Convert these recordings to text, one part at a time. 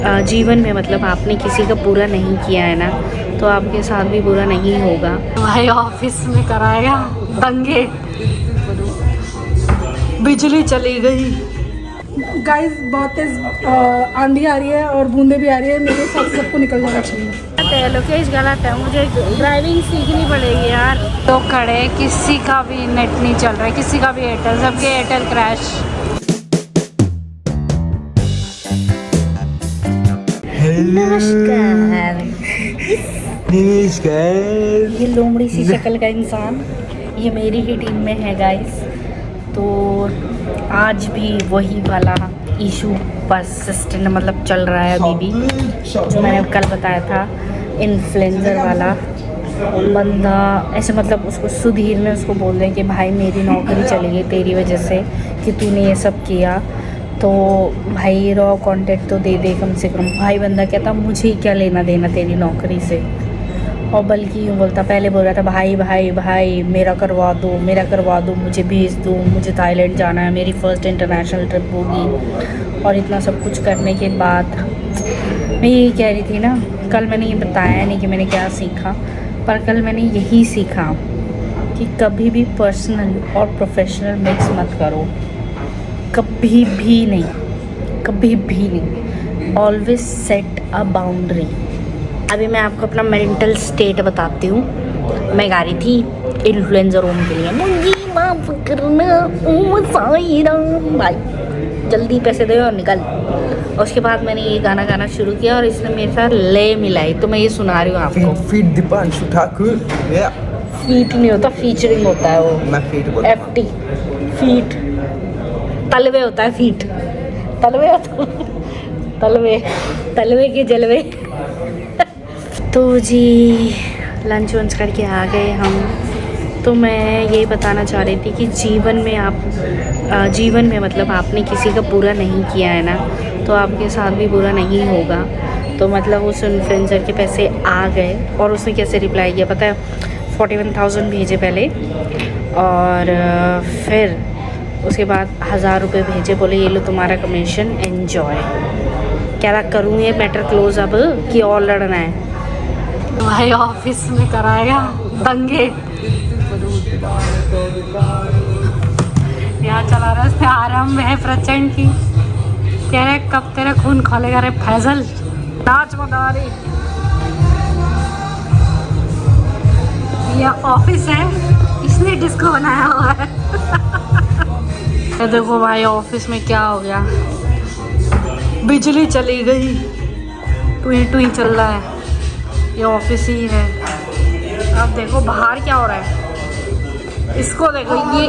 जीवन में मतलब आपने किसी का बुरा नहीं किया है ना, तो आपके साथ भी बुरा नहीं होगा। भाई ऑफिस में कराएगा दंगे, बिजली चली गई। गाइस बहुत तेज आंधी आ रही है और बूंदे भी आ रही है। मेरे साथ सबको निकल जाना चाहिए। लोकेश गलत है, मुझे ड्राइविंग सीखनी पड़ेगी यार। तो खड़े, किसी का भी नेट नहीं चल रहा है, किसी का भी एयरटेल, सबके एयरटेल क्रैश। नमस्कार। ये लोमड़ी सी शक्ल का इंसान ये मेरी ही टीम में है गाइस। तो आज भी वही वाला इशू परसिस्टेंट मतलब चल रहा है अभी भी, जो मैंने कल बताया था। इन्फ्लुएंसर वाला बंदा ऐसे मतलब उसको सुधीर ने उसको बोल रहे कि भाई मेरी नौकरी चली गई तेरी वजह से कि तूने ये सब किया, तो भाई रॉ कॉन्टेक्ट तो दे दे कम से कम। भाई बंदा कहता मुझे क्या लेना देना तेरी नौकरी से, और बल्कि यूँ बोलता, पहले बोल रहा था भाई भाई भाई मेरा करवा दो, मुझे भेज दो, मुझे थाईलैंड जाना है, मेरी फ़र्स्ट इंटरनेशनल ट्रिप होगी। और इतना सब कुछ करने के बाद मैं यही कह रही थी ना, कल मैंने ये बताया नहीं कि मैंने क्या सीखा, पर कल मैंने यही सीखा कि कभी भी पर्सनल और प्रोफेशनल मिक्स मत करो, कभी भी नहीं। ऑलवेज सेट अ बाउंड्री। अभी मैं आपको अपना मेंटल स्टेट बताती हूँ। मैं गा रही थी इन्फ्लुएंसर होने के लिए, मुझे माफ करना ओ साईं राम, भाई जल्दी पैसे दे और निकल। और उसके बाद मैंने ये गाना गाना शुरू किया और इसने मेरे साथ लय मिलाई, तो मैं ये सुना रही हूँ आपको। फीट दीपांशु ठाकुर। फीट नहीं होता, फीचरिंग होता है वो। मैं फीट बोलता हूँ। FT फीट, तलवे होता है फीट, तलवे होता तलवे के जलवे। तो जी लंच वंच करके आ गए हम। तो मैं ये बताना चाह रही थी कि जीवन में मतलब आपने किसी का बुरा नहीं किया है ना, तो आपके साथ भी बुरा नहीं होगा। तो मतलब उस इन्फ्लुएंसर के पैसे आ गए और उसने कैसे रिप्लाई किया पता है, 41,000 भेजे पहले, और फिर उसके बाद 1,000 रुपये भेजे, बोले ये लो तुम्हारा कमीशन, एन्जॉय। क्या रहा करूँ ये मैटर क्लोज अब कि और लड़ना है? भाई ऑफिस में कराएगा दंगे। यहाँ चला रहा है, इसमें आरंभ है प्रचंड की। कह रहे कब तेरा खून खोलेगा रे फैजल, नाच बता रही। यह ऑफिस है, इसने डिस्को बनाया हुआ है। तो देखो भाई ऑफिस में क्या हो गया, बिजली चली गई, टुई चल रहा है। ये ऑफिस ही है। अब देखो बाहर क्या हो रहा है, इसको देखो, ये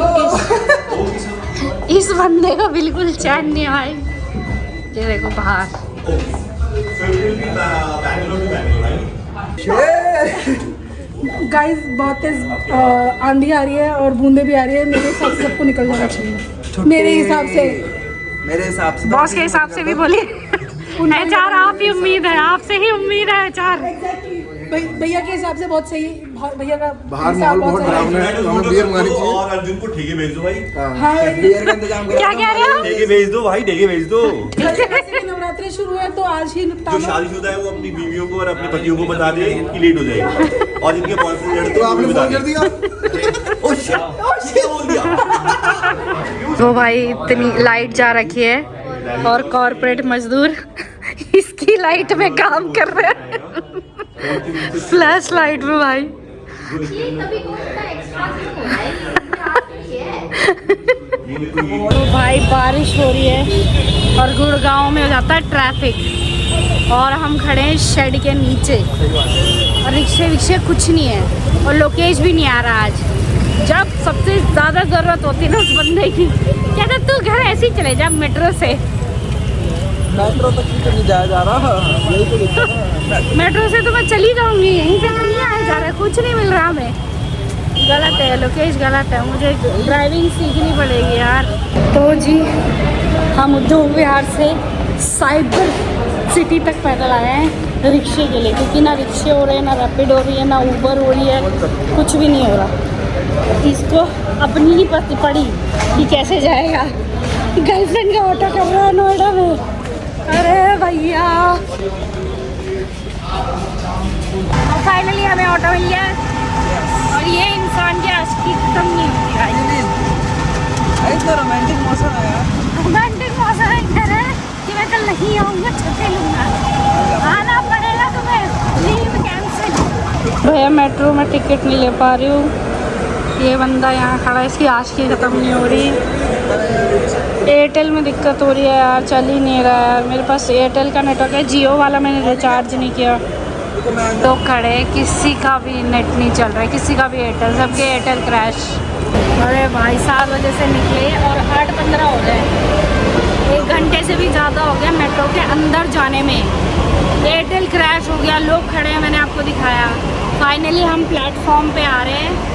इस बंदे को बिल्कुल चैन नहीं भाई। ये देखो बाहर। गाइस बहुत तेज आंधी आ रही है और बूंदे भी आ रही है। मेरे हिसाब से सबको निकल जाना चाहिए। मेरे हिसाब से बॉस के हिसाब से भी बोलिए। HR आप ही उम्मीद है, आपसे ही उम्मीद है HR। भैया के हिसाब से बहुत सही। भैया का बाहर माहौल बहुत डरावना है, हमें बियर मंगानी चाहिए। और अर्जुन को ठेके भेज दो भाई। हाँ बियर का इंतजाम करो। क्या कह रहे हो? ठेके भेज दो भाई, ठेके भेज दो। वैसे भी नवरात्रि शुरू है तो आज ही जो निपटाना। शादीशुदा है वो अपनी बीवियों को और अपने पतियों को बता दे इनकी लेट हो जाएगी, और जिनके बॉयफ्रेंड लड़ते तो हैं आपने उनको फोन बता कर दे। दिया। ओ शिट बोल दिया। तो भाई इतनी लाइट जा रखी है और कॉर्पोरेट मजदूर इसकी लाइट में काम कर रहे हैं, फ्लैश लाइट में भाई। तो भाई बारिश हो रही है और गुड़गांव में हो जाता है ट्रैफिक, और हम खड़े हैं शेड के नीचे, और रिक्शे कुछ नहीं है, और लोकेश भी नहीं आ रहा आज। जब सबसे ज़्यादा ज़रूरत होती है ना उस बंदे की, कहता तू घर ऐसे ही चले जा मेट्रो से। मेट्रो तक नहीं जाया जा रहा, यही तो दिक्कत है। मेट्रो से तो मैं चली जाऊंगी, यहीं से तो नहीं आया जा रहा है, कुछ नहीं मिल रहा हमें। गलत है लोकेश, गलत है, मुझे ड्राइविंग सीखनी पड़ेगी यार। तो जी हम उद्योग विहार से साइबर सिटी तक पैदल आए हैं रिक्शे के लिए, क्योंकि ना रिक्शे हो रहे हैं, ना रैपिड हो रही है, ना ऊबर हो रही है, कुछ भी नहीं हो रहा। इसको अपनी ही पति पड़ी कि कैसे जाएगा। गर्लफ्रेंड का ऑटो कर रहा है नोएडा में, अरे भैया, फाइनली हमें ऑटो मिल गया और ये इंसान की आशिकी खत्म नहीं होती गाइस। इतना रोमांटिक मौसम है यार। रोमांटिक मौसम इधर है कि मैं कल नहीं आऊँगा, छुट्टी लूँगा, आना पड़ेगा तुम्हें, लीव कैंसिल। भैया मेट्रो में टिकट नहीं ले पा रही हूँ, ये बंदा यहाँ खड़ा है, इसकी आशिकी खत्म नहीं हो रही। एयरटेल में दिक्कत हो रही है यार, चल ही नहीं रहा है यार। मेरे पास एयरटेल का नेटवर्क है, जियो वाला मैंने रिचार्ज नहीं किया। तो खड़े, किसी का भी नेट नहीं चल रहा है, किसी का भी एयरटेल, सबके एयरटेल क्रैश। अरे भाई 7 बजे से निकले और 8:15 हो गए, 1 घंटे से भी ज़्यादा हो गया मेट्रो के अंदर जाने में। एयरटेल क्रैश हो गया, लोग खड़े हैं, मैंने आपको दिखाया। फाइनली हम प्लेटफॉर्म पे आ रहे हैं।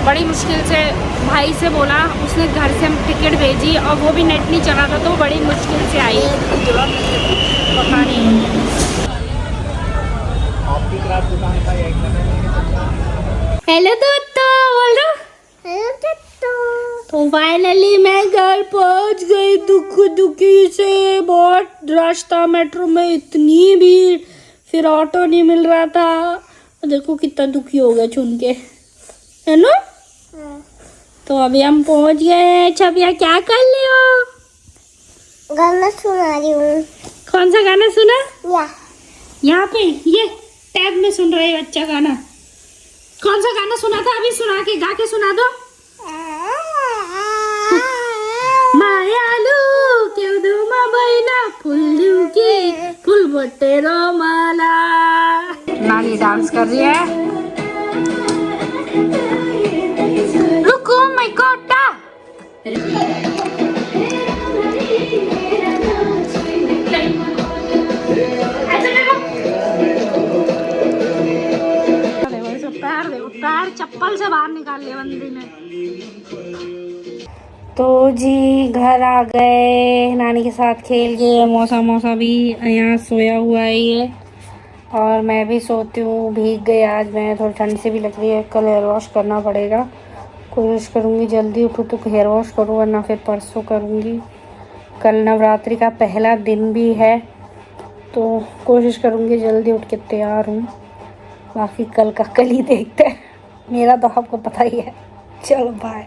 बड़ी मुश्किल से भाई से बोला, उसने घर से टिकट भेजी और वो भी नेट नहीं चला था, तो बड़ी मुश्किल से आई। पता नहीं। हेलो दोस्तों, बोलो हेलो दोस्तों। तो फाइनली मैं घर पहुंच गई, दुखी से। बहुत रश था मेट्रो में, इतनी भीड़, फिर ऑटो नहीं मिल रहा था। देखो कितना दुखी हो गया चुन के, है ना। तो अभी हम पहुंच गए हैं। छबिया क्या कर रही हो? गाना सुना रही हूँ। कौन सा गाना सुना? या यहाँ पे ये टैब में सुन रहे हो अच्छा गाना। कौन सा गाना सुना था? अभी सुना के गा के सुना दो। मायालू क्यों दुमा बैना फुल्लू के फुल बटेरो माला। नानी डांस कर रही है। रुको मैं कोटा। पैर चप्पल से बाहर निकाल लिया बंदी ने। तो जी घर आ गए, नानी के साथ खेल के। मौसा भी यहाँ सोया हुआ है ये, और मैं भी सोती हूँ। भीग गई आज मैं, थोड़ी ठंड से भी लग रही है। कल हेयर वॉश करना पड़ेगा, कोशिश करूँगी जल्दी उठूँ तो हेयर वॉश करूँ, वरना फिर परसों करूँगी। कल नवरात्रि का पहला दिन भी है, तो कोशिश करूँगी जल्दी उठ के तैयार हूँ। बाकी कल का कल ही देखते हैं, मेरा तो आपको पता ही है। चलो बाय।